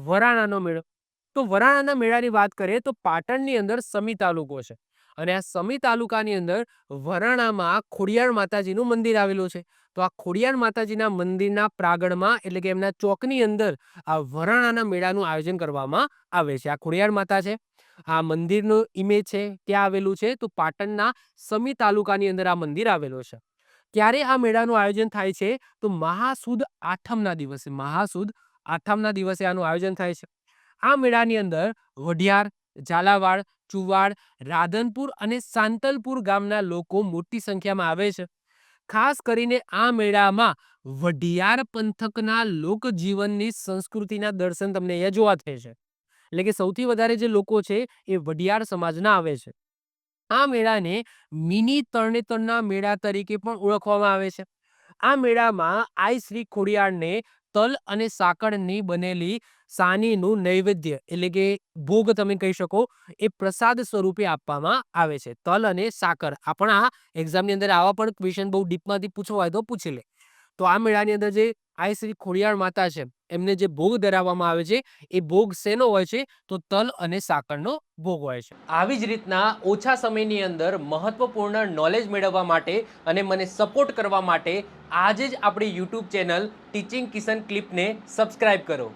વરાણાનો મેળો. તો વરાણાના મેળાની વાત કરીએ તો પાટણની અંદર સમી તાલુકો છે અને આ સમી તાલુકાની અંદર વરાણામાં ખોડિયાર માતાજીનું મંદિર આવેલું છે. તો આ ખોડિયાર માતાજીના મંદિરના પ્રાંગણમાં એટલે કે એમના ચોકની અંદર આ વરાણાના મેળાનું આયોજન કરવામાં આવે છે. આ ખોડિયાર માતા છે, આ મંદિરનું ઇમેજ છે ત્યાં આવેલું છે. તો પાટણના સમી તાલુકાની અંદર આ મંદિર આવેલું છે. ક્યારે આ મેળાનું આયોજન થાય છે? તો મહાસુદ આઠમના દિવસે, મહાસુદ આઠમના દિવસે આનું આયોજન થાય છે. આ મેળાની અંદર વઢિયાર, ઝાલાવાડ, ચુવાડ, રાધનપુર અને સાંતલપુર ગામના લોકો મોટી સંખ્યામાં આવે છે. ખાસ કરીને આ મેળામાં વઢિયાર પંથકના લોકજીવનની સંસ્કૃતિના દર્શન તમને અહીંયા જોવા થાય છે. એટલે કે સૌથી વધારે જે લોકો છે એ વઢિયાર સમાજના આવે છે. આ મેળાને મિની તરણેતરના મેળા તરીકે પણ ઓળખવામાં આવે છે. આ મેળામાં આઈ શ્રી ખોડિયારને તલ અને સાકળની બનેલી સાનીનું નૈવેદ્ય એટલે કે ભોગ તમે કહી શકો એ પ્રસાદ સ્વરૂપે આપવામાં આવે છે. તલ અને સાકર આપણા એક્ઝામની અંદર આવા પણ ક્વેશ્ચન બહુ ડીપમાંથી પૂછવા હોય તો પૂછી લે. તો આ મેળાની અંદર જે આઈ શ્રી ખોડિયાર માતા છે એમને જે ભોગ ધરાવવામાં આવે છે એ ભોગ શેનો હોય છે? તો તલ અને સાકરનો ભોગ હોય છે. આવી જ રીતના ઓછા સમયની અંદર મહત્વપૂર્ણ નોલેજ મેળવવા માટે અને મને સપોર્ટ કરવા માટે આજે જ આપણી યુટ્યુબ ચેનલ ટીચિંગ કિશન ક્લિપને સબસ્ક્રાઇબ કરો.